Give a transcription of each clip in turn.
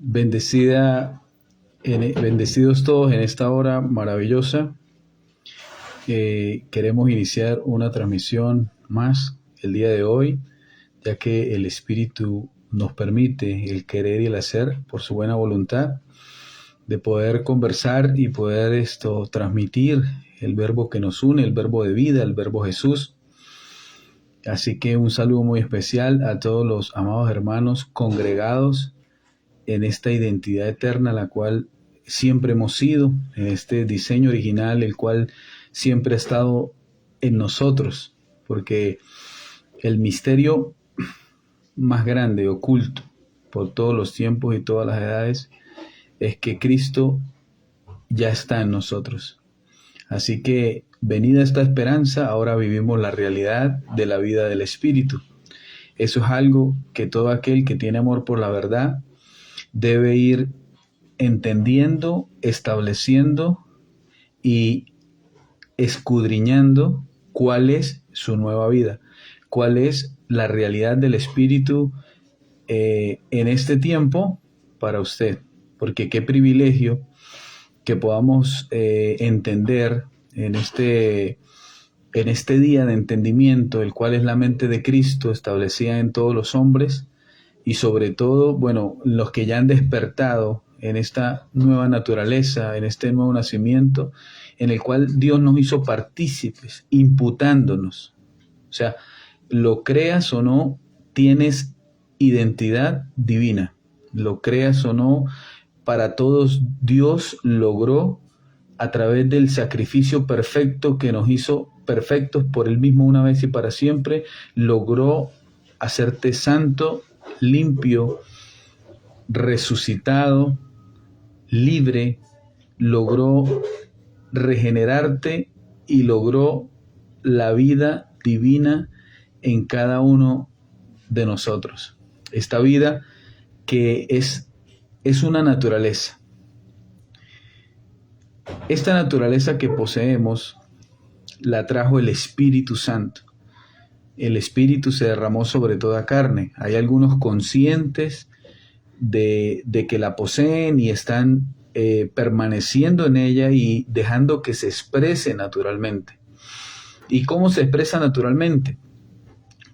Bendecidos todos en esta hora maravillosa. Queremos iniciar una transmisión más el día de hoy, ya que el Espíritu nos permite el querer y el hacer por su buena voluntad, de poder conversar y poder transmitir el verbo que nos une, el verbo de vida, el verbo Jesús. Así que un saludo muy especial a todos los amados hermanos congregados en esta identidad eterna, la cual siempre hemos sido, en este diseño original, el cual siempre ha estado en nosotros, porque el misterio más grande, oculto por todos los tiempos y todas las edades, es que Cristo ya está en nosotros. Así que, venida esta esperanza, ahora vivimos la realidad de la vida del Espíritu. Eso es algo que todo aquel que tiene amor por la verdad debe ir entendiendo, estableciendo y escudriñando cuál es su nueva vida, cuál es la realidad del Espíritu en este tiempo para usted. Porque qué privilegio que podamos entender en este día de entendimiento, el cual es la mente de Cristo establecida en todos los hombres, y sobre todo, los que ya han despertado en esta nueva naturaleza, en este nuevo nacimiento, en el cual Dios nos hizo partícipes, imputándonos. O sea, lo creas o no, tienes identidad divina. Lo creas o no, para todos Dios logró, a través del sacrificio perfecto que nos hizo perfectos por Él mismo una vez y para siempre, logró hacerte santo, limpio, resucitado, libre, logró regenerarte y logró la vida divina en cada uno de nosotros. Esta vida que es una naturaleza. Esta naturaleza que poseemos la trajo el Espíritu Santo. El Espíritu se derramó sobre toda carne. Hay algunos conscientes de que la poseen y están permaneciendo en ella y dejando que se exprese naturalmente. ¿Y cómo se expresa naturalmente?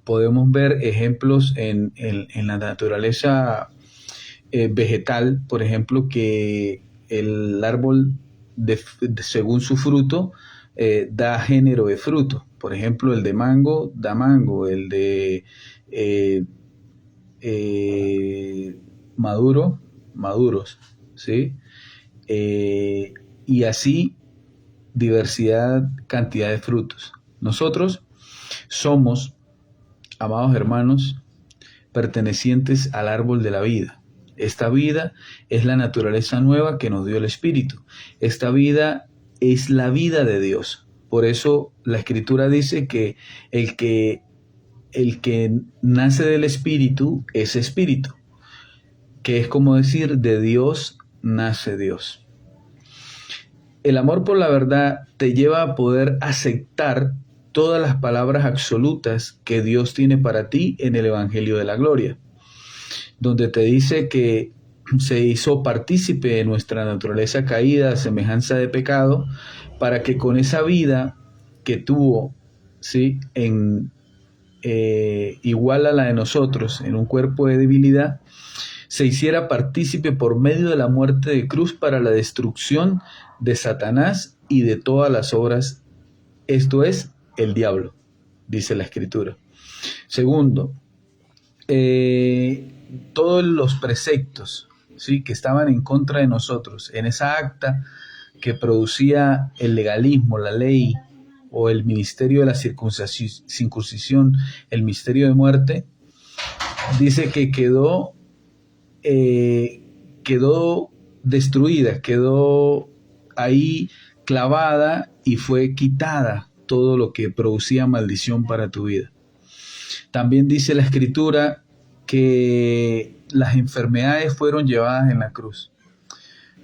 Podemos ver ejemplos en la naturaleza vegetal, por ejemplo, que el árbol, según su fruto, da género de fruto. Por ejemplo, el de mango da mango, el de maduros, ¿sí? Y así diversidad, cantidad de frutos. Nosotros somos, amados hermanos, pertenecientes al árbol de la vida. Esta vida es la naturaleza nueva que nos dio el Espíritu. Esta vida es la vida de Dios. Por eso la Escritura dice que el que nace del Espíritu es Espíritu, que es como decir, de Dios nace Dios. El amor por la verdad te lleva a poder aceptar todas las palabras absolutas que Dios tiene para ti en el Evangelio de la Gloria, donde te dice que se hizo partícipe de nuestra naturaleza caída, a semejanza de pecado, para que con esa vida que tuvo, ¿sí?, igual a la de nosotros, en un cuerpo de debilidad, se hiciera partícipe por medio de la muerte de cruz para la destrucción de Satanás y de todas las obras, esto es, el diablo, dice la Escritura. Segundo, todos los preceptos, ¿sí?, que estaban en contra de nosotros, en esa acta que producía el legalismo, la ley, o el ministerio de la circuncisión, el misterio de muerte, dice que quedó destruida, quedó ahí clavada y fue quitada todo lo que producía maldición para tu vida. También dice la Escritura que las enfermedades fueron llevadas en la cruz.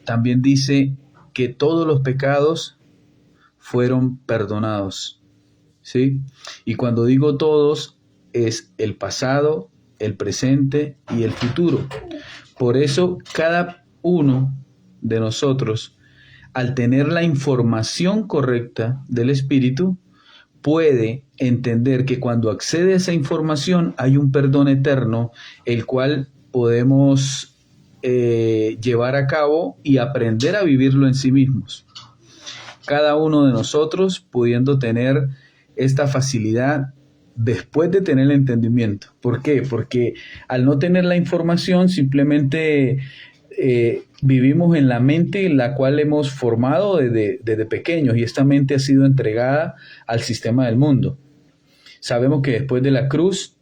También dice que todos los pecados fueron perdonados, ¿sí? Y cuando digo todos, es el pasado, el presente y el futuro, Por eso cada uno de nosotros, al tener la información correcta del Espíritu, puede entender que cuando accede a esa información hay un perdón eterno, el cual podemos llevar a cabo y aprender a vivirlo en sí mismos. Cada uno de nosotros pudiendo tener esta facilidad después de tener el entendimiento. ¿Por qué? Porque al no tener la información simplemente vivimos en la mente en la cual hemos formado desde pequeños, y esta mente ha sido entregada al sistema del mundo. Sabemos que después de la cruz,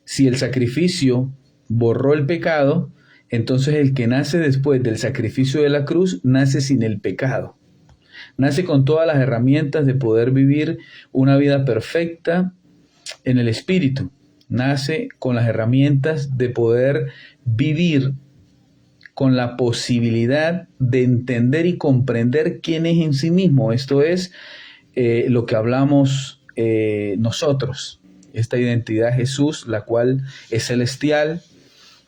si el sacrificio borró el pecado, entonces el que nace después del sacrificio de la cruz nace sin el pecado. Nace con todas las herramientas de poder vivir una vida perfecta en el Espíritu. Nace con las herramientas de poder vivir con la posibilidad de entender y comprender quién es en sí mismo. Esto es lo que hablamos nosotros. Esta identidad de Jesús, la cual es celestial,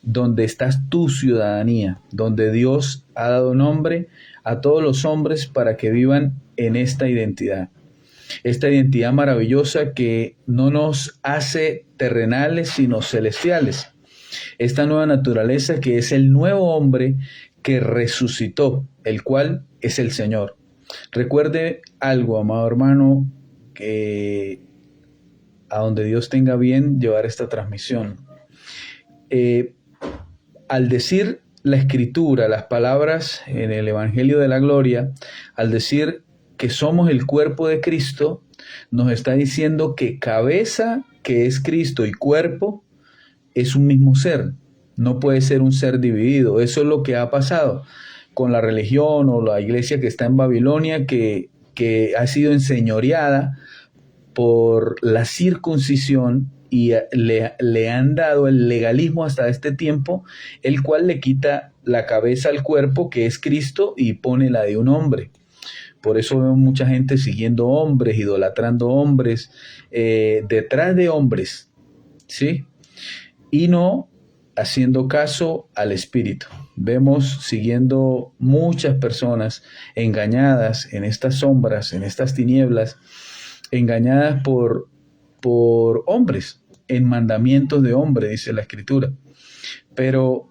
donde estás tu ciudadanía, donde Dios ha dado nombre a todos los hombres para que vivan en esta identidad. Esta identidad maravillosa que no nos hace terrenales, sino celestiales. Esta nueva naturaleza que es el nuevo hombre que resucitó, el cual es el Señor. Recuerde algo, amado hermano, que a donde Dios tenga bien llevar esta transmisión. Al decir la Escritura, las palabras en el Evangelio de la Gloria, al decir que somos el cuerpo de Cristo, nos está diciendo que cabeza, que es Cristo, y cuerpo, es un mismo ser. No puede ser un ser dividido. Eso es lo que ha pasado con la religión o la iglesia que está en Babilonia, que ha sido enseñoreada por la circuncisión y le han dado el legalismo hasta este tiempo, el cual le quita la cabeza al cuerpo, que es Cristo, y pone la de un hombre. Por eso veo mucha gente siguiendo hombres, idolatrando hombres, detrás de hombres, ¿sí? Y no haciendo caso al Espíritu. Vemos siguiendo muchas personas engañadas en estas sombras, en estas tinieblas, engañadas por hombres, en mandamientos de hombre, dice la Escritura. Pero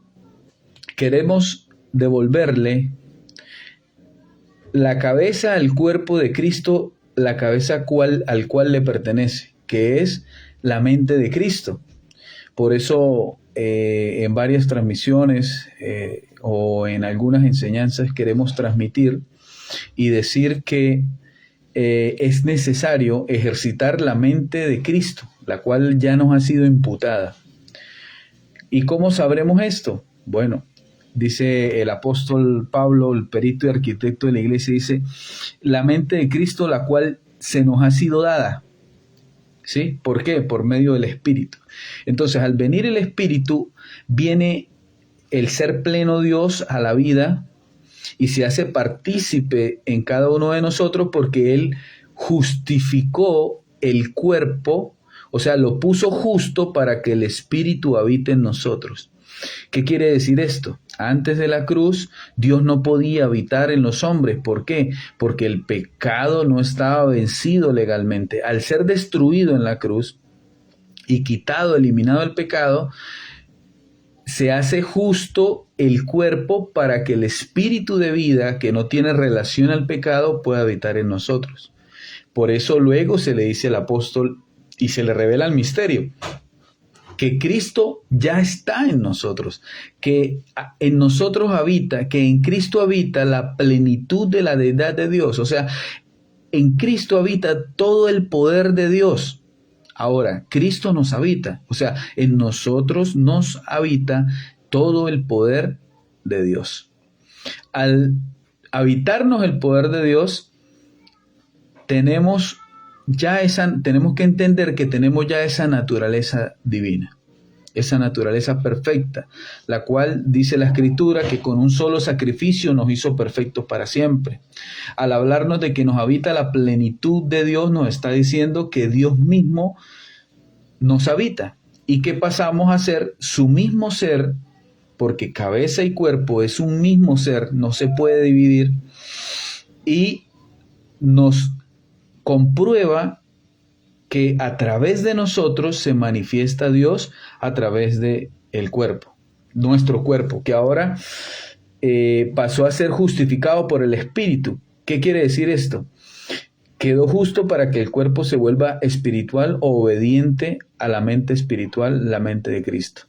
queremos devolverle la cabeza al cuerpo de Cristo, la cabeza al cual le pertenece, que es la mente de Cristo. Por eso en varias transmisiones o en algunas enseñanzas queremos transmitir y decir que es necesario ejercitar la mente de Cristo, la cual ya nos ha sido imputada. ¿Y cómo sabremos esto? Bueno, dice el apóstol Pablo, el perito y arquitecto de la iglesia, dice, la mente de Cristo, la cual se nos ha sido dada. ¿Sí? ¿Por qué? Por medio del Espíritu. Entonces, al venir el Espíritu, viene el ser pleno Dios a la vida y se hace partícipe en cada uno de nosotros, porque Él justificó el cuerpo, o sea, lo puso justo para que el Espíritu habite en nosotros. ¿Qué quiere decir esto? Antes de la cruz, Dios no podía habitar en los hombres. ¿Por qué? Porque el pecado no estaba vencido legalmente. Al ser destruido en la cruz y quitado, eliminado el pecado, se hace justo el cuerpo para que el espíritu de vida, que no tiene relación al pecado, pueda habitar en nosotros. Por eso luego se le dice al apóstol y se le revela el misterio, que Cristo ya está en nosotros, que en nosotros habita, que en Cristo habita la plenitud de la deidad de Dios. O sea, en Cristo habita todo el poder de Dios. Ahora, Cristo nos habita, o sea, en nosotros nos habita todo el poder de Dios. Al habitarnos el poder de Dios, tenemos que entender que tenemos ya esa naturaleza divina, esa naturaleza perfecta, la cual dice la Escritura que con un solo sacrificio nos hizo perfectos para siempre. Al hablarnos de que nos habita la plenitud de Dios, nos está diciendo que Dios mismo nos habita y que pasamos a ser su mismo ser porque cabeza y cuerpo es un mismo ser, no se puede dividir, y nos comprueba que a través de nosotros se manifiesta Dios a través de el cuerpo, nuestro cuerpo, que ahora pasó a ser justificado por el Espíritu. ¿Qué quiere decir esto? Quedó justo para que el cuerpo se vuelva espiritual o obediente a la mente espiritual, la mente de Cristo.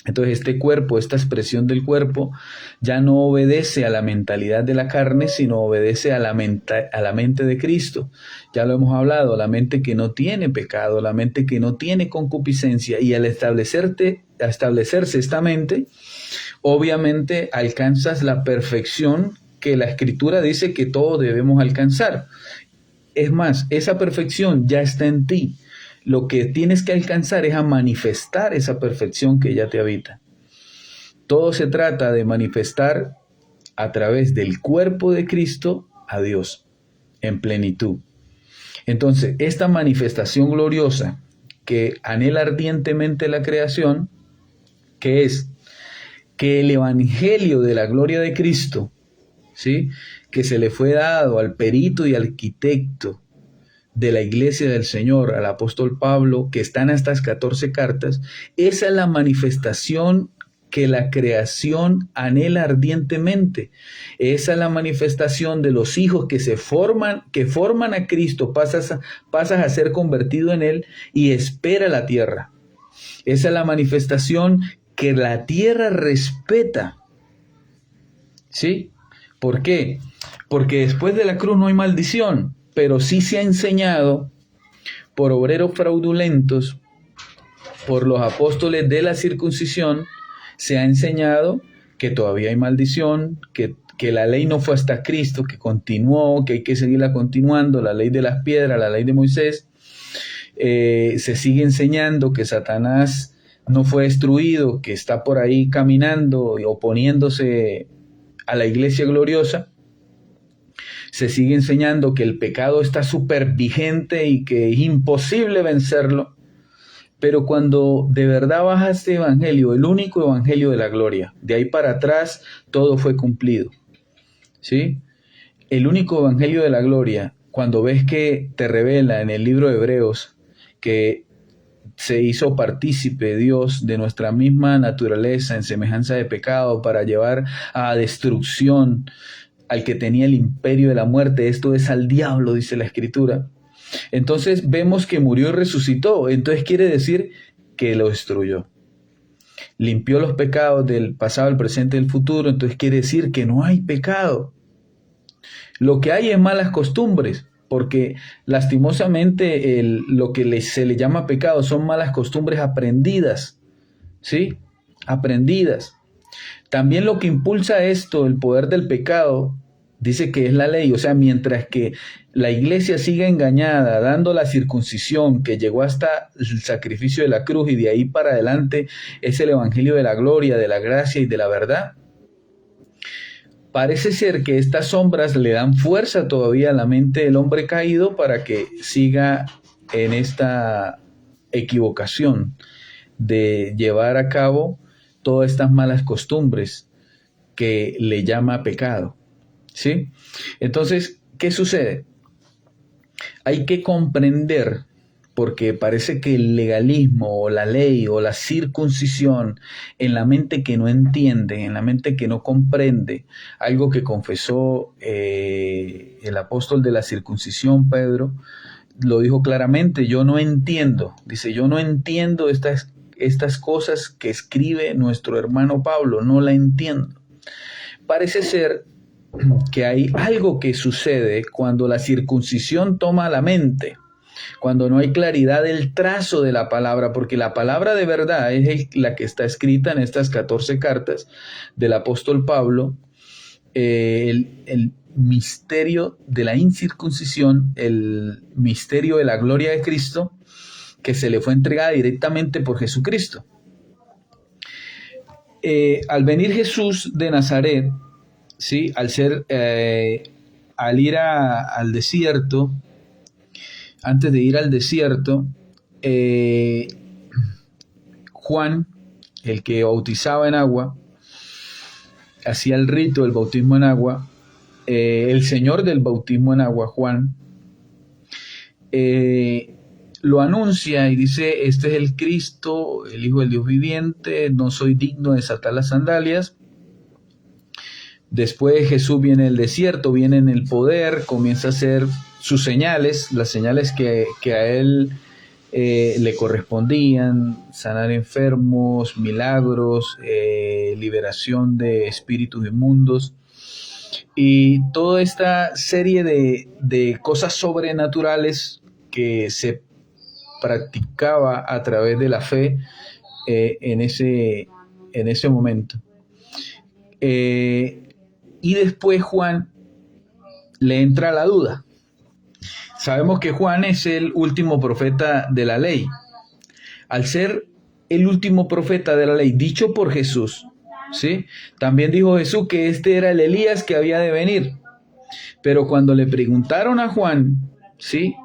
Entonces este cuerpo, esta expresión del cuerpo, ya no obedece a la mentalidad de la carne, sino obedece a la mente de Cristo. Ya lo hemos hablado, la mente que no tiene pecado, la mente que no tiene concupiscencia, y al establecerse esta mente, obviamente alcanzas la perfección que la Escritura dice que todos debemos alcanzar. Es más, esa perfección ya está en ti. Lo que tienes que alcanzar es a manifestar esa perfección que ya te habita. Todo se trata de manifestar a través del cuerpo de Cristo a Dios en plenitud. Entonces, esta manifestación gloriosa que anhela ardientemente la creación, que es que el evangelio de la gloria de Cristo, ¿sí?, que se le fue dado al perito y arquitecto de la iglesia del Señor, al apóstol Pablo, que están en estas 14 cartas, esa es la manifestación que la creación anhela ardientemente. Esa es la manifestación de los hijos que forman a Cristo, pasas a ser convertido en Él y espera la tierra. Esa es la manifestación que la tierra respeta. ¿Sí? ¿Por qué? Porque después de la cruz no hay maldición, pero sí se ha enseñado por obreros fraudulentos, por los apóstoles de la circuncisión, se ha enseñado que todavía hay maldición, que la ley no fue hasta Cristo, que continuó, que hay que seguirla continuando, la ley de las piedras, la ley de Moisés. Se sigue enseñando que Satanás no fue destruido, que está por ahí caminando y oponiéndose a la iglesia gloriosa. Se sigue enseñando que el pecado está súper vigente y que es imposible vencerlo. Pero cuando de verdad baja este evangelio, el único evangelio de la gloria, de ahí para atrás todo fue cumplido. ¿Sí? El único evangelio de la gloria, cuando ves que te revela en el libro de Hebreos que se hizo partícipe Dios de nuestra misma naturaleza en semejanza de pecado para llevar a destrucción al que tenía el imperio de la muerte, esto es al diablo, dice la Escritura. Entonces vemos que murió y resucitó, entonces quiere decir que lo destruyó. Limpió los pecados del pasado, el presente y el futuro, entonces quiere decir que no hay pecado. Lo que hay es malas costumbres, porque lastimosamente lo que se le llama pecado son malas costumbres aprendidas, ¿sí? Aprendidas. También lo que impulsa esto, el poder del pecado, dice que es la ley. O sea, mientras que la iglesia siga engañada, dando la circuncisión que llegó hasta el sacrificio de la cruz y de ahí para adelante es el evangelio de la gloria, de la gracia y de la verdad, parece ser que estas sombras le dan fuerza todavía a la mente del hombre caído para que siga en esta equivocación de llevar a cabo todas estas malas costumbres que le llama pecado. ¿Sí? Entonces, ¿qué sucede? Hay que comprender, porque parece que el legalismo o la ley o la circuncisión en la mente que no entiende, en la mente que no comprende, algo que confesó el apóstol de la circuncisión, Pedro, lo dijo claramente, yo no entiendo, dice, yo no entiendo estas cosas que escribe nuestro hermano Pablo, no la entiendo. Parece ser que hay algo que sucede cuando la circuncisión toma la mente, cuando no hay claridad del trazo de la palabra, porque la palabra de verdad es la que está escrita en estas 14 cartas del apóstol Pablo, el misterio de la incircuncisión, el misterio de la gloria de Cristo, que se le fue entregada directamente por Jesucristo. Al venir Jesús de Nazaret, ¿sí? Al ir al desierto, antes de ir al desierto, Juan el que bautizaba en agua, hacía el rito del bautismo en agua, el Señor del bautismo en agua, Juan, lo anuncia y dice: este es el Cristo, el Hijo del Dios viviente, no soy digno de desatar las sandalias. Después Jesús viene el desierto, viene en el poder, comienza a hacer sus señales, las señales que a él le correspondían: sanar enfermos, milagros, liberación de espíritus inmundos, y toda esta serie de cosas sobrenaturales que se practicaba a través de la fe en ese momento. Y después Juan le entra la duda. Sabemos que Juan es el último profeta de la ley. Al ser el último profeta de la ley, dicho por Jesús, ¿sí? También dijo Jesús que este era el Elías que había de venir. Pero cuando le preguntaron a Juan, ¿sí?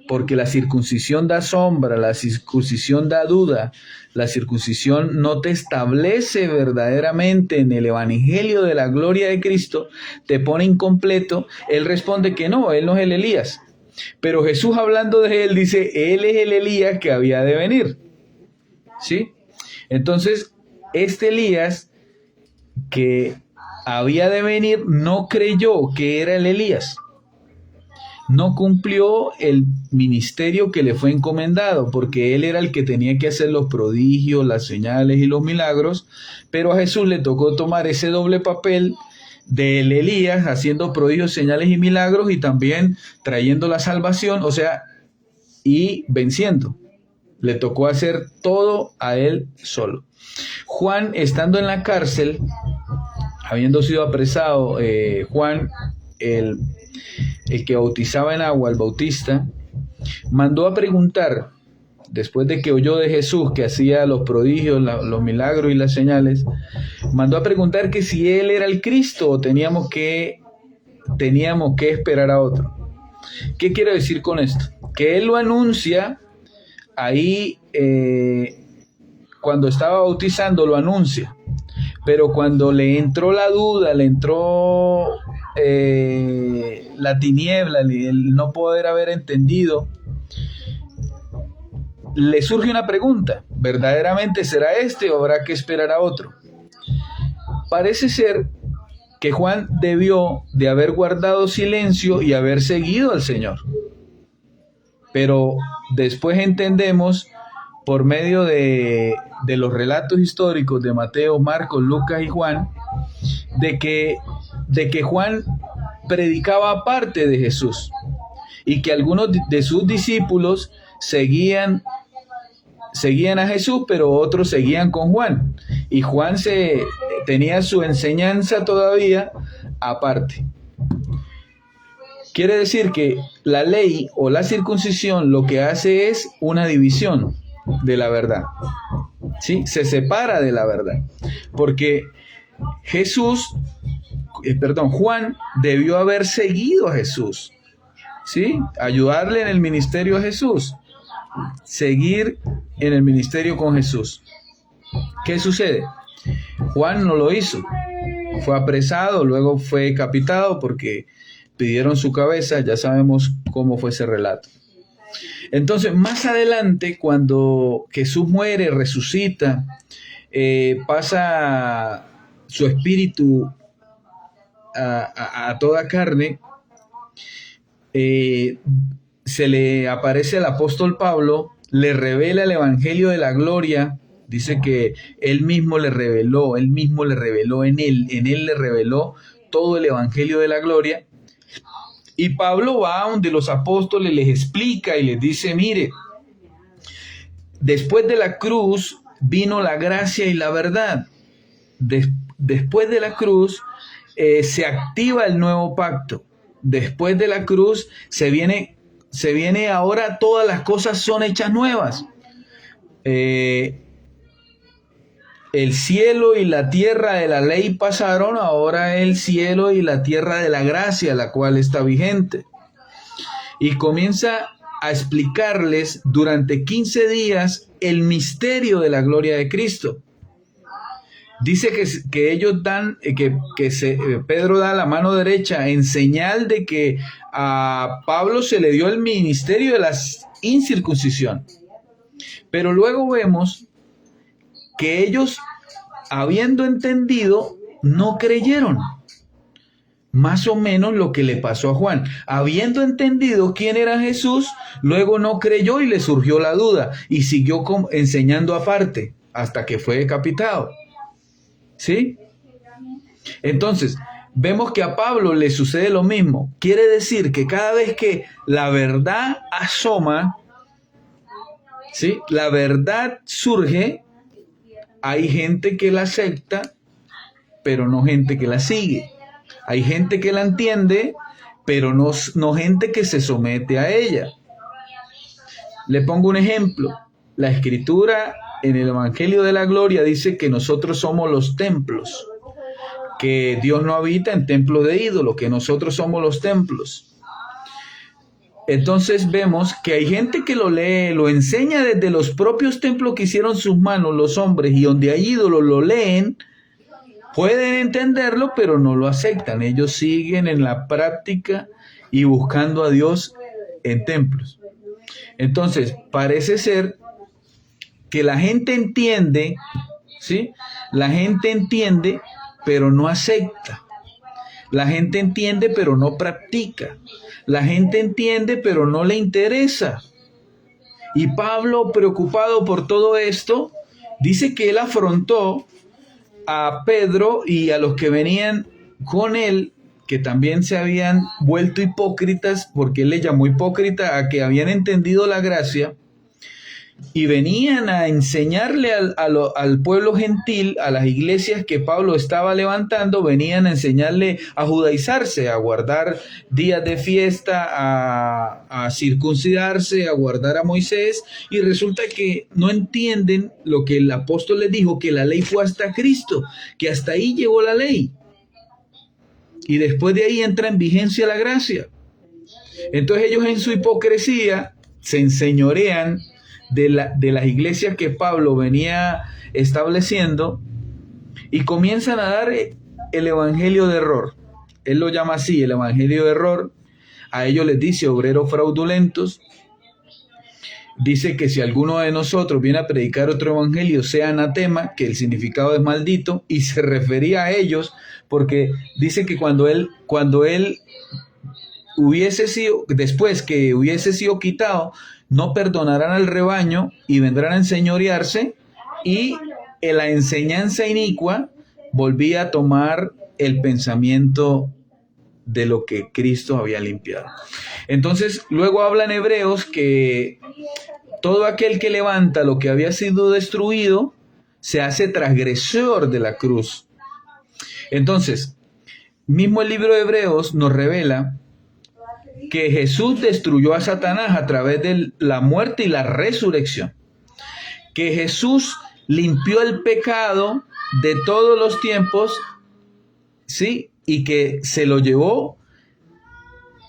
Porque la circuncisión da sombra, la circuncisión da duda, la circuncisión no te establece verdaderamente en el evangelio de la gloria de Cristo, te pone incompleto. Él responde que no, él no es el Elías. Pero Jesús, hablando de él, dice: él es el Elías que había de venir, ¿sí? Entonces, este Elías que había de venir no creyó que era el Elías. No cumplió el ministerio que le fue encomendado, porque él era el que tenía que hacer los prodigios, las señales y los milagros, pero a Jesús le tocó tomar ese doble papel del Elías, haciendo prodigios, señales y milagros, y también trayendo la salvación, o sea, y venciendo. Le tocó hacer todo a él solo. Juan, estando en la cárcel, habiendo sido apresado, Juan, el que bautizaba en agua, el bautista, mandó a preguntar, después de que oyó de Jesús que hacía los prodigios, los milagros y las señales, mandó a preguntar que si él era el Cristo o teníamos que esperar a otro. ¿Qué quiero decir con esto? Que él lo anuncia ahí, cuando estaba bautizando lo anuncia, pero cuando le entró la duda, le entró la tiniebla, el no poder haber entendido, le surge una pregunta: ¿verdaderamente será este o habrá que esperar a otro? Parece ser que Juan debió de haber guardado silencio y haber seguido al Señor, pero después entendemos, por medio de los relatos históricos de Mateo, Marcos, Lucas y Juan, de que Juan predicaba aparte de Jesús, y que algunos de sus discípulos seguían a Jesús, pero otros seguían con Juan, y Juan tenía su enseñanza todavía aparte. Quiere decir que la ley o la circuncisión lo que hace es una división de la verdad, ¿sí? Se separa de la verdad, porque Juan debió haber seguido a Jesús, ¿sí? Ayudarle en el ministerio a Jesús, seguir en el ministerio con Jesús. ¿Qué sucede? Juan no lo hizo, fue apresado, luego fue decapitado porque pidieron su cabeza. Ya sabemos cómo fue ese relato. Entonces, más adelante, cuando Jesús muere, resucita, pasa su espíritu a toda carne, se le aparece al apóstol Pablo, le revela el evangelio de la gloria. Dice que él mismo le reveló en él le reveló todo el evangelio de la gloria. Y Pablo va a donde los apóstoles, les explica y les dice: mire, después de la cruz vino la gracia y la verdad. Después de la cruz se activa el nuevo pacto. Después de la cruz se viene ahora, todas las cosas son hechas nuevas. El cielo y la tierra de la ley pasaron, ahora el cielo y la tierra de la gracia, la cual está vigente. Y comienza a explicarles durante 15 días el misterio de la gloria de Cristo. Dice que ellos dan, Pedro da la mano derecha en señal de que a Pablo se le dio el ministerio de la incircuncisión. Pero luego vemos que ellos, habiendo entendido, no creyeron. Más o menos lo que le pasó a Juan. Habiendo entendido quién era Jesús, luego no creyó y le surgió la duda y siguió enseñando aparte hasta que fue decapitado. ¿Sí? Entonces, vemos que a Pablo le sucede lo mismo. Quiere decir que cada vez que la verdad asoma, ¿sí?, la verdad surge, hay gente que la acepta, pero no gente que la sigue. Hay gente que la entiende, pero no gente que se somete a ella. Le pongo un ejemplo. La Escritura en el Evangelio de la Gloria dice que nosotros somos los templos, que Dios no habita en templos de ídolos, que nosotros somos los templos. Entonces vemos que hay gente que lo lee, lo enseña desde los propios templos que hicieron sus manos los hombres, y donde hay ídolos lo leen. Pueden entenderlo, pero no lo aceptan. Ellos siguen en la práctica y buscando a Dios en templos. Entonces, parece ser que la gente entiende, ¿sí? La gente entiende, pero no acepta. La gente entiende, pero no practica. La gente entiende, pero no le interesa. Y Pablo, preocupado por todo esto, dice que él afrontó a Pedro y a los que venían con él, que también se habían vuelto hipócritas, porque él le llamó hipócrita a que habían entendido la gracia y venían a enseñarle al pueblo gentil, a las iglesias que Pablo estaba levantando, venían a enseñarle a judaizarse, a guardar días de fiesta, a circuncidarse, a guardar a Moisés, y resulta que no entienden lo que el apóstol les dijo, que la ley fue hasta Cristo, que hasta ahí llegó la ley, y después de ahí entra en vigencia la gracia. Entonces ellos en su hipocresía se enseñorean de las iglesias que Pablo venía estableciendo y comienzan a dar el evangelio de error. Él lo llama así, el evangelio de error. A ellos les dice obreros fraudulentos. Dice que si alguno de nosotros viene a predicar otro evangelio, sea anatema, que el significado es maldito, y se refería a ellos porque dice que cuando él hubiese sido, después que hubiese sido quitado, no perdonarán al rebaño y vendrán a enseñorearse, y en la enseñanza inicua volvía a tomar el pensamiento de lo que Cristo había limpiado. Entonces, luego hablan Hebreos que todo aquel que levanta lo que había sido destruido se hace transgresor de la cruz. Entonces, mismo el libro de Hebreos nos revela que Jesús destruyó a Satanás a través de la muerte y la resurrección. Que Jesús limpió el pecado de todos los tiempos, ¿sí? Y que se lo llevó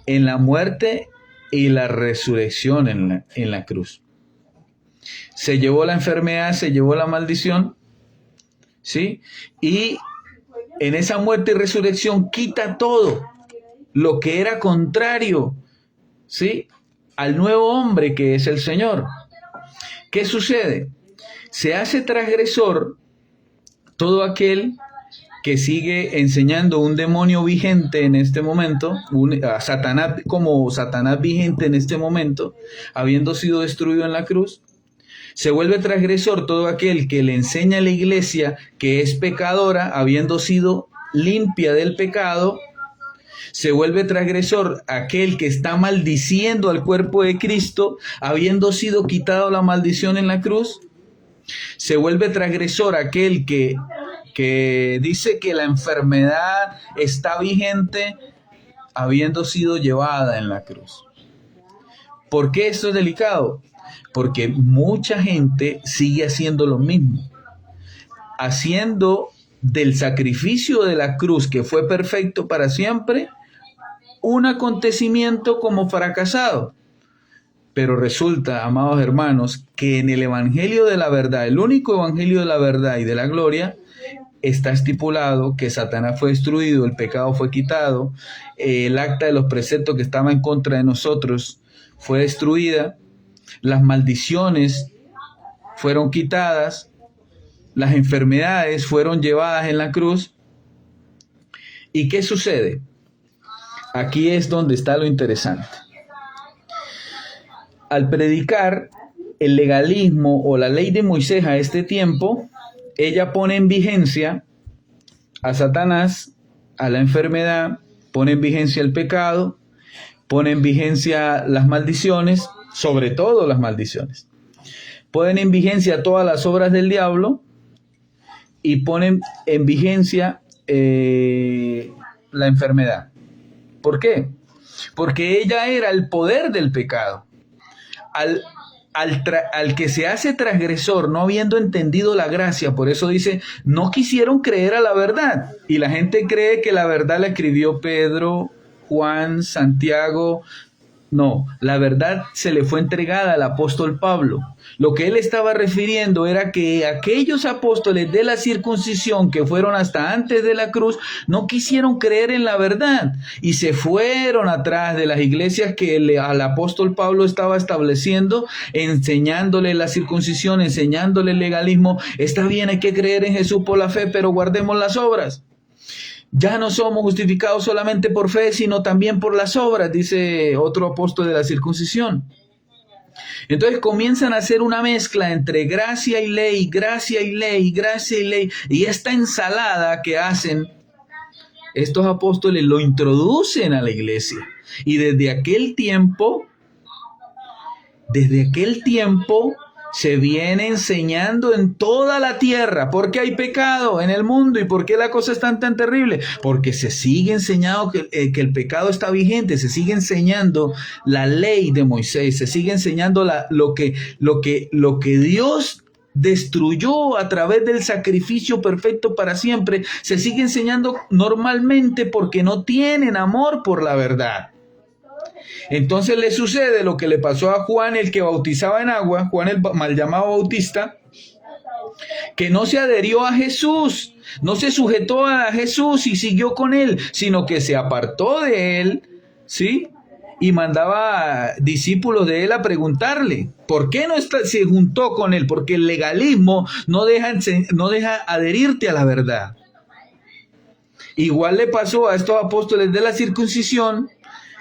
en la muerte y la resurrección en la cruz. Se llevó la enfermedad, se llevó la maldición, ¿sí? Y en esa muerte y resurrección quita todo lo que era contrario, ¿sí?, al nuevo hombre que es el Señor. ¿Qué sucede? Se hace transgresor todo aquel que sigue enseñando un demonio vigente en este momento, a Satanás como Satanás vigente en este momento, habiendo sido destruido en la cruz. Se vuelve transgresor todo aquel que le enseña a la iglesia que es pecadora, habiendo sido limpia del pecado. Se vuelve transgresor aquel que está maldiciendo al cuerpo de Cristo, habiendo sido quitado la maldición en la cruz. Se vuelve transgresor aquel que dice que la enfermedad está vigente, habiendo sido llevada en la cruz. ¿Por qué esto es delicado? Porque mucha gente sigue haciendo lo mismo, haciendo del sacrificio de la cruz, que fue perfecto para siempre, un acontecimiento como fracasado. Pero resulta, amados hermanos, que en el evangelio de la verdad, el único evangelio de la verdad y de la gloria, está estipulado que Satanás fue destruido, el pecado fue quitado, el acta de los preceptos que estaba en contra de nosotros fue destruida, las maldiciones fueron quitadas, las enfermedades fueron llevadas en la cruz. ¿Y qué sucede? Aquí es donde está lo interesante. Al predicar el legalismo o la ley de Moisés a este tiempo, ella pone en vigencia a Satanás, a la enfermedad, pone en vigencia el pecado, pone en vigencia las maldiciones, sobre todo las maldiciones. Ponen en vigencia todas las obras del diablo y ponen en vigencia la enfermedad. ¿Por qué? Porque ella era el poder del pecado. Al que se hace transgresor, no habiendo entendido la gracia, por eso dice, no quisieron creer a la verdad. Y la gente cree que la verdad la escribió Pedro, Juan, Santiago. No, la verdad se le fue entregada al apóstol Pablo. Lo que él estaba refiriendo era que aquellos apóstoles de la circuncisión que fueron hasta antes de la cruz no quisieron creer en la verdad y se fueron atrás de las iglesias que al apóstol Pablo estaba estableciendo, enseñándole la circuncisión, enseñándole el legalismo. Está bien, hay que creer en Jesús por la fe, pero guardemos las obras. Ya no somos justificados solamente por fe, sino también por las obras, dice otro apóstol de la circuncisión. Entonces comienzan a hacer una mezcla entre gracia y ley, gracia y ley, gracia y ley. Y esta ensalada que hacen estos apóstoles lo introducen a la iglesia. Y desde aquel tiempo se viene enseñando en toda la tierra. ¿Por qué hay pecado en el mundo? ¿Y por qué la cosa es tan terrible? Porque se sigue enseñando que el pecado está vigente, se sigue enseñando la ley de Moisés, se sigue enseñando lo que Dios destruyó a través del sacrificio perfecto para siempre. Se sigue enseñando normalmente porque no tienen amor por la verdad. Entonces le sucede lo que le pasó a Juan, el que bautizaba en agua, Juan el mal llamado Bautista, que no se adherió a Jesús, no se sujetó a Jesús y siguió con él, sino que se apartó de él, ¿sí? Y mandaba discípulos de él a preguntarle, ¿por qué no se juntó con él? Porque el legalismo no deja adherirte a la verdad. Igual le pasó a estos apóstoles de la circuncisión,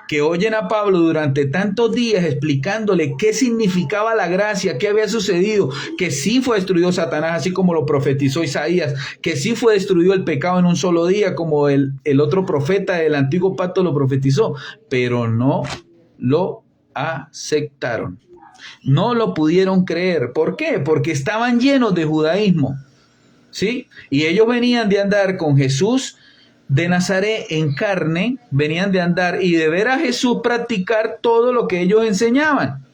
que oyen a Pablo durante tantos días explicándole qué significaba la gracia, qué había sucedido, que sí fue destruido Satanás, así como lo profetizó Isaías, que sí fue destruido el pecado en un solo día, como el otro profeta del antiguo pacto lo profetizó, pero no lo aceptaron, no lo pudieron creer. ¿Por qué? Porque estaban llenos de judaísmo, ¿sí? Y ellos venían de andar con Jesús de Nazaret en carne, venían de andar y de ver a Jesús practicar todo lo que ellos enseñaban.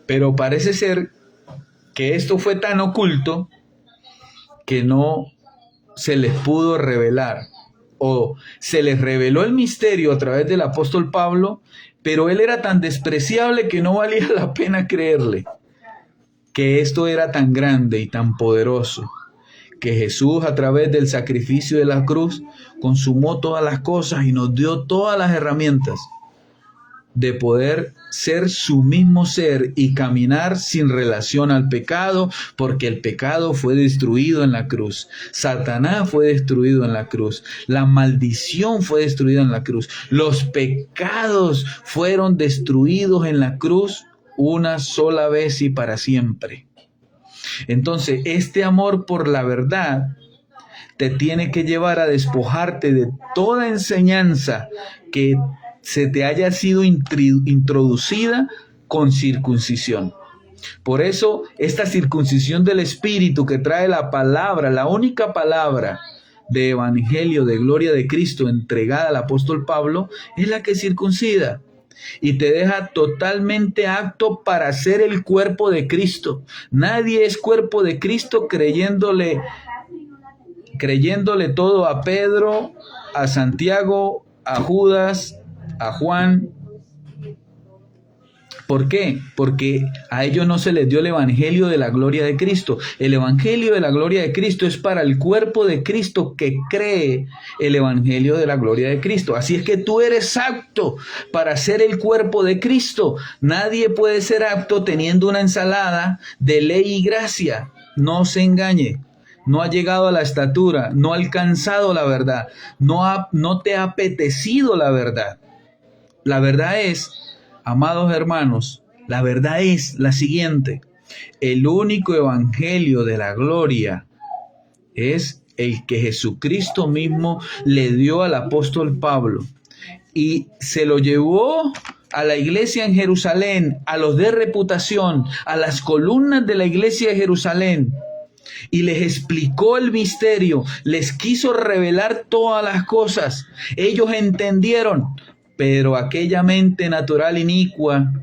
Pero parece ser que esto fue tan oculto que no se les pudo revelar, o se les reveló el misterio a través del apóstol Pablo, pero él era tan despreciable que no valía la pena creerle que esto era tan grande y tan poderoso, que Jesús a través del sacrificio de la cruz consumó todas las cosas y nos dio todas las herramientas de poder ser su mismo ser y caminar sin relación al pecado, porque el pecado fue destruido en la cruz, Satanás fue destruido en la cruz, la maldición fue destruida en la cruz, los pecados fueron destruidos en la cruz una sola vez y para siempre. Entonces, este amor por la verdad te tiene que llevar a despojarte de toda enseñanza que se te haya sido introducida con circuncisión. Por eso, esta circuncisión del Espíritu que trae la palabra, la única palabra de evangelio, de gloria de Cristo entregada al apóstol Pablo, es la que circuncida y te deja totalmente apto para ser el cuerpo de Cristo. Nadie es cuerpo de Cristo creyéndole todo a Pedro, a Santiago, a Judas, a Juan, ¿Por qué? Porque a ellos no se les dio el evangelio de la gloria de Cristo. El evangelio de la gloria de Cristo es para el cuerpo de Cristo que cree el evangelio de la gloria de Cristo. Así es que tú eres apto para ser el cuerpo de Cristo. Nadie puede ser apto teniendo una ensalada de ley y gracia. No se engañe. No ha llegado a la estatura, no ha alcanzado la verdad, no te ha apetecido la verdad. La verdad es, amados hermanos, la verdad es la siguiente: el único evangelio de la gloria es el que Jesucristo mismo le dio al apóstol Pablo y se lo llevó a la iglesia en Jerusalén, a los de reputación, a las columnas de la iglesia de Jerusalén, y les explicó el misterio, les quiso revelar todas las cosas. Ellos entendieron, pero aquella mente natural inicua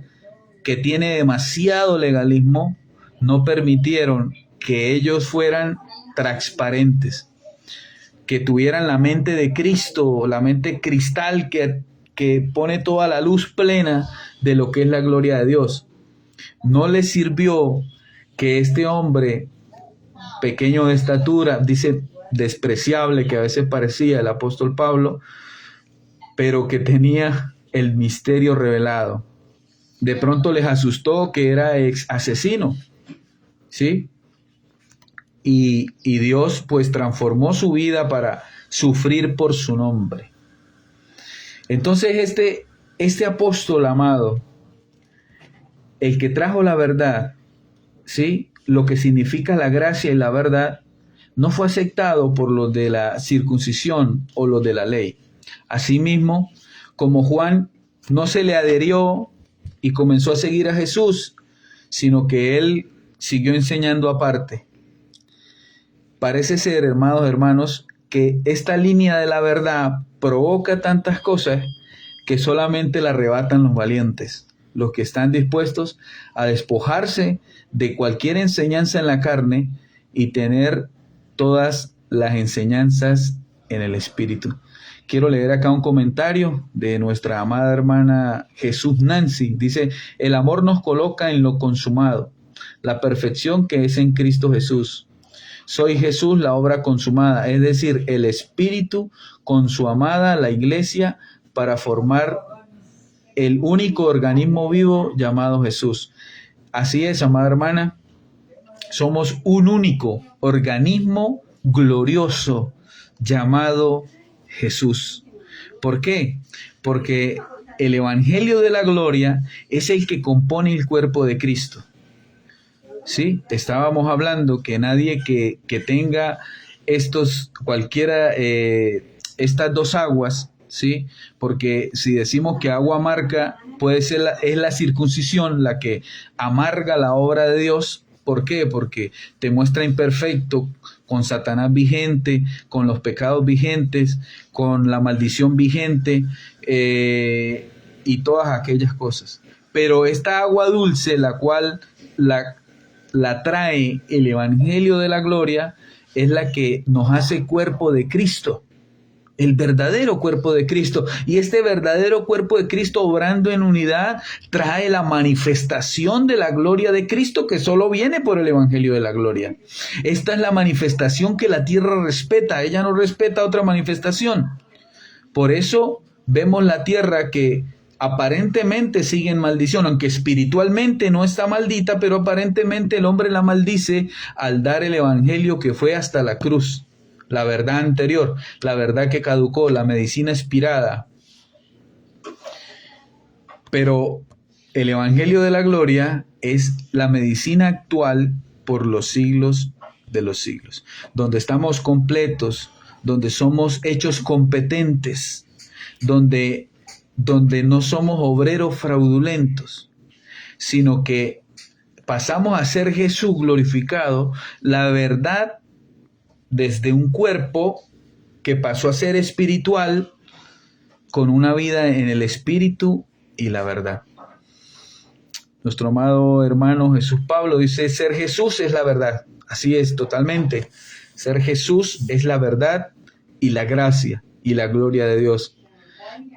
que tiene demasiado legalismo no permitieron que ellos fueran transparentes, que tuvieran la mente de Cristo, la mente cristal que pone toda la luz plena de lo que es la gloria de Dios. No les sirvió que este hombre pequeño de estatura, dice despreciable, que a veces parecía el apóstol Pablo, pero que tenía el misterio revelado. De pronto les asustó que era ex asesino, ¿sí? Y Dios pues transformó su vida para sufrir por su nombre. Entonces este apóstol amado, el que trajo la verdad, ¿sí?, lo que significa la gracia y la verdad, no fue aceptado por los de la circuncisión o los de la ley. Asimismo, como Juan no se le adherió y comenzó a seguir a Jesús, sino que él siguió enseñando aparte. Parece ser, hermanos, que esta línea de la verdad provoca tantas cosas que solamente la arrebatan los valientes, los que están dispuestos a despojarse de cualquier enseñanza en la carne y tener todas las enseñanzas en el Espíritu. Quiero leer acá un comentario de nuestra amada hermana Jesús Nancy. Dice: el amor nos coloca en lo consumado, la perfección que es en Cristo Jesús. Soy Jesús, la obra consumada, es decir, el Espíritu con su amada, la iglesia, para formar el único organismo vivo llamado Jesús. Así es, amada hermana, somos un único organismo glorioso llamado Jesús. ¿Por qué? Porque el evangelio de la gloria es el que compone el cuerpo de Cristo. Sí, estábamos hablando que nadie que tenga estas dos aguas, ¿sí? Porque si decimos que agua amarga es la circuncisión la que amarga la obra de Dios. ¿Por qué? Porque te muestra imperfecto, con Satanás vigente, con los pecados vigentes, con la maldición vigente y todas aquellas cosas. Pero esta agua dulce, la cual la trae el evangelio de la gloria, es la que nos hace cuerpo de Cristo, el verdadero cuerpo de Cristo. Y este verdadero cuerpo de Cristo, obrando en unidad, trae la manifestación de la gloria de Cristo, que solo viene por el evangelio de la gloria. Esta es la manifestación que la tierra respeta. Ella no respeta otra manifestación. Por eso vemos la tierra que aparentemente sigue en maldición, aunque espiritualmente no está maldita, pero aparentemente el hombre la maldice al dar el evangelio que fue hasta la cruz. La verdad anterior, la verdad que caducó, la medicina expirada. Pero el evangelio de la gloria es la medicina actual por los siglos de los siglos, donde estamos completos, donde somos hechos competentes, donde no somos obreros fraudulentos, sino que pasamos a ser Jesús glorificado, la verdad, desde un cuerpo que pasó a ser espiritual, con una vida en el espíritu y la verdad. Nuestro amado hermano Jesús Pablo dice: ser Jesús es la verdad. Así es, totalmente. Ser Jesús es la verdad y la gracia y la gloria de Dios.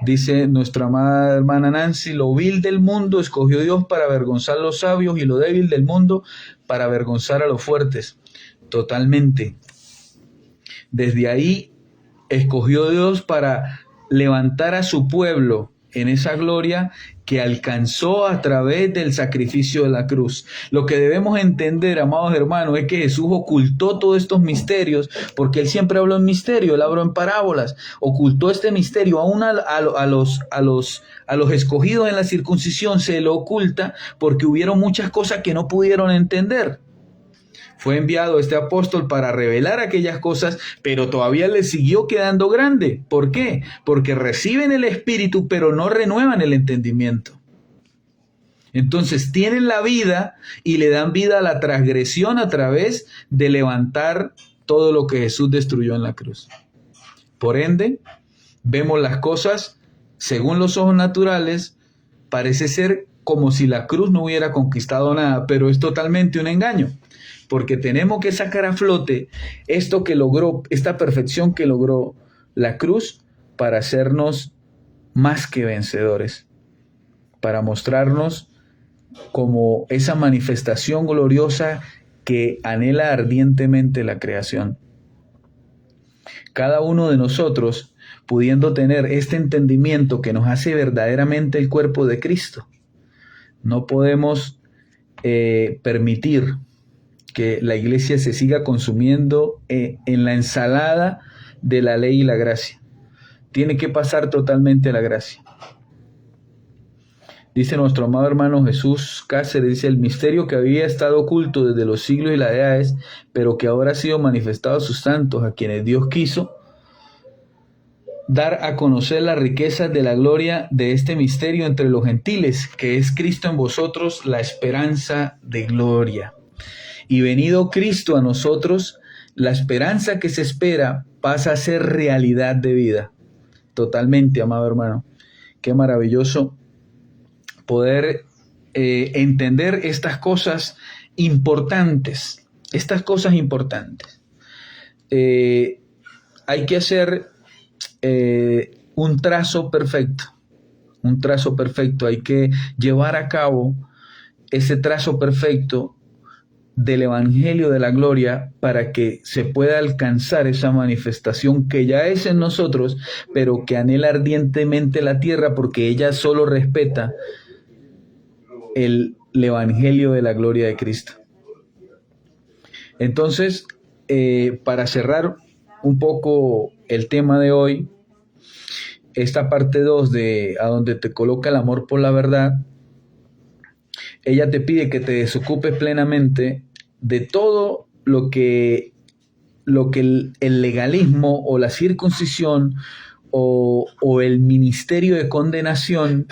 Dice nuestra amada hermana Nancy, lo vil del mundo escogió Dios para avergonzar a los sabios y lo débil del mundo para avergonzar a los fuertes. Totalmente. Desde ahí escogió Dios para levantar a su pueblo en esa gloria que alcanzó a través del sacrificio de la cruz. Lo que debemos entender, amados hermanos, es que Jesús ocultó todos estos misterios, porque Él siempre habló en misterio, Él habló en parábolas, ocultó este misterio aún a los escogidos en la circuncisión, se lo oculta porque hubieron muchas cosas que no pudieron entender. Fue enviado este apóstol para revelar aquellas cosas, pero todavía le siguió quedando grande. ¿Por qué? Porque reciben el Espíritu, pero no renuevan el entendimiento. Entonces tienen la vida y le dan vida a la transgresión a través de levantar todo lo que Jesús destruyó en la cruz. Por ende, vemos las cosas según los ojos naturales, parece ser como si la cruz no hubiera conquistado nada, pero es totalmente un engaño. Porque tenemos que sacar a flote esto que logró, esta perfección que logró la cruz para hacernos más que vencedores, para mostrarnos como esa manifestación gloriosa que anhela ardientemente la creación. Cada uno de nosotros pudiendo tener este entendimiento que nos hace verdaderamente el cuerpo de Cristo, no podemos permitir que la iglesia se siga consumiendo en la ensalada de la ley y la gracia. Tiene que pasar totalmente a la gracia. Dice nuestro amado hermano Jesús Cáceres, dice, el misterio que había estado oculto desde los siglos y las edades, pero que ahora ha sido manifestado a sus santos, a quienes Dios quiso dar a conocer las riquezas de la gloria de este misterio entre los gentiles, que es Cristo en vosotros, la esperanza de gloria. Y venido Cristo a nosotros, la esperanza que se espera pasa a ser realidad de vida. Totalmente, amado hermano. Qué maravilloso poder entender estas cosas importantes. Estas cosas importantes. Hay que hacer un trazo perfecto. Un trazo perfecto. Hay que llevar a cabo ese trazo perfecto del Evangelio de la Gloria para que se pueda alcanzar esa manifestación que ya es en nosotros, pero que anhela ardientemente la tierra porque ella solo respeta el Evangelio de la gloria de Cristo. Entonces, para cerrar un poco el tema de hoy, esta parte 2 de a donde te coloca el amor por la verdad, ella te pide que te desocupes plenamente de todo lo que el legalismo o la circuncisión o el ministerio de condenación,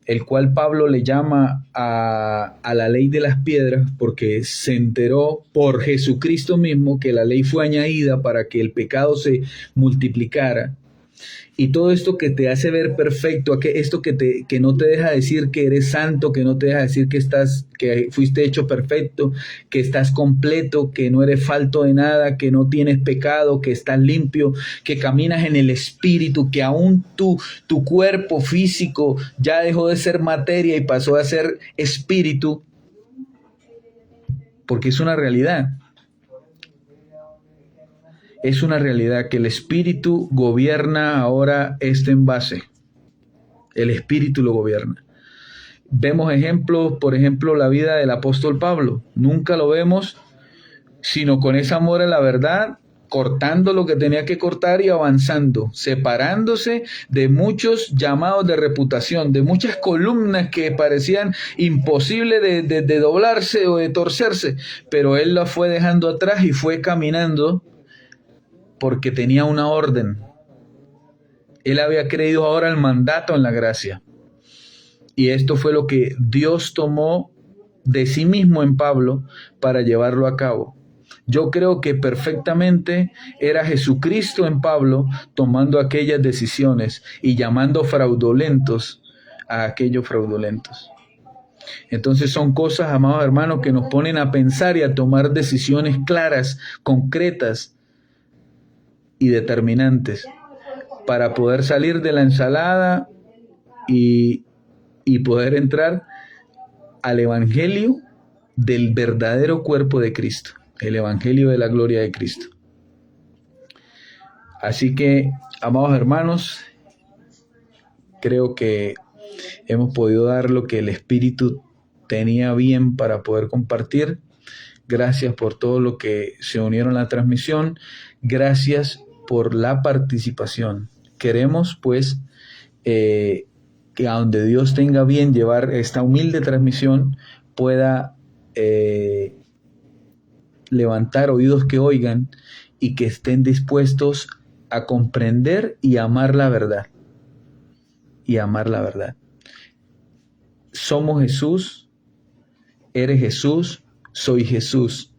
el cual Pablo le llama a la ley de las piedras, porque se enteró por Jesucristo mismo que la ley fue añadida para que el pecado se multiplicara. Y todo esto que te hace ver perfecto, esto que no te deja decir que eres santo, que no te deja decir que fuiste hecho perfecto, que estás completo, que no eres falto de nada, que no tienes pecado, que estás limpio, que caminas en el espíritu, que aún tu cuerpo físico ya dejó de ser materia y pasó a ser espíritu, porque es una realidad. Es una realidad que el Espíritu gobierna ahora este envase. El Espíritu lo gobierna. Vemos ejemplos, por ejemplo, la vida del apóstol Pablo. Nunca lo vemos sino con ese amor a la verdad, cortando lo que tenía que cortar y avanzando, separándose de muchos llamados de reputación, de muchas columnas que parecían imposibles de doblarse o de torcerse, pero él las fue dejando atrás y fue caminando porque tenía una orden. Él había creído ahora el mandato en la gracia. Y esto fue lo que Dios tomó de sí mismo en Pablo para llevarlo a cabo. Yo creo que perfectamente era Jesucristo en Pablo tomando aquellas decisiones y llamando fraudulentos a aquellos fraudulentos. Entonces son cosas, amados hermanos, que nos ponen a pensar y a tomar decisiones claras, concretas y determinantes. para poder salir de la ensalada y poder entrar al Evangelio del verdadero cuerpo de Cristo, el Evangelio de la gloria de Cristo. Así que, amados hermanos, creo que hemos podido dar lo que el Espíritu tenía bien para poder compartir. Gracias por todo lo que se unieron a la transmisión. Gracias por la participación. Queremos, pues, que a donde Dios tenga bien llevar esta humilde transmisión pueda levantar oídos que oigan y que estén dispuestos a comprender y amar la verdad. Y amar la verdad. Somos Jesús, eres Jesús, soy Jesús,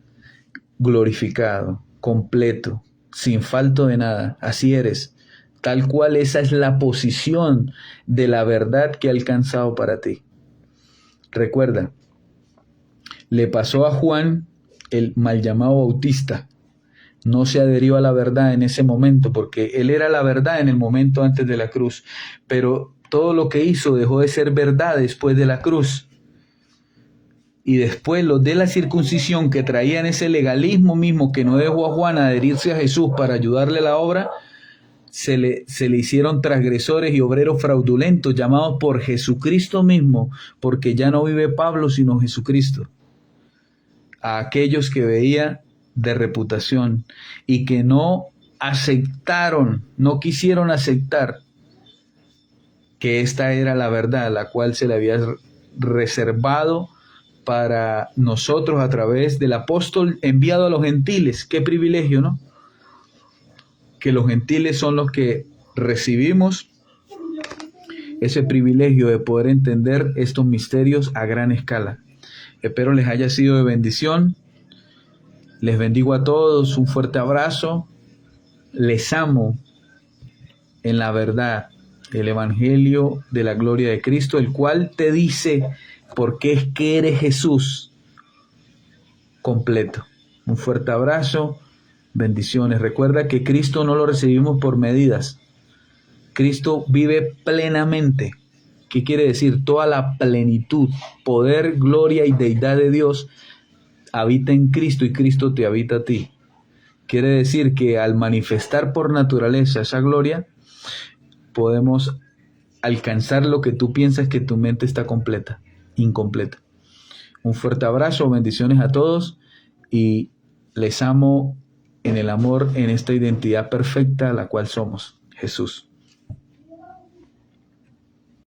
glorificado, completo, sin falto de nada. Así eres. Tal cual esa es la posición de la verdad que ha alcanzado para ti. Recuerda, le pasó a Juan, el mal llamado Bautista. No se adherió a la verdad en ese momento, porque él era la verdad en el momento antes de la cruz. Pero todo lo que hizo dejó de ser verdad después de la cruz. Y después los de la circuncisión, que traían ese legalismo mismo que no dejó a Juan adherirse a Jesús para ayudarle a la obra, se le hicieron transgresores y obreros fraudulentos, llamados por Jesucristo mismo, porque ya no vive Pablo sino Jesucristo. A aquellos que veía de reputación y que no aceptaron, no quisieron aceptar que esta era la verdad, la cual se le había reservado para nosotros a través del apóstol enviado a los gentiles. Qué privilegio, ¿no? Que los gentiles son los que recibimos ese privilegio de poder entender estos misterios a gran escala. Espero les haya sido de bendición. Les bendigo a todos, un fuerte abrazo. Les amo en la verdad, el Evangelio de la gloria de Cristo, el cual te dice por qué es que eres Jesús completo. Un fuerte abrazo, bendiciones. Recuerda que Cristo no lo recibimos por medidas. Cristo vive plenamente. ¿Qué quiere decir? Toda la plenitud, poder, gloria y deidad de Dios habita en Cristo y Cristo te habita a ti. Quiere decir que al manifestar por naturaleza esa gloria, podemos alcanzar lo que tú piensas que tu mente está incompleta. Un fuerte abrazo, bendiciones a todos y les amo en el amor, en esta identidad perfecta la cual somos, Jesús.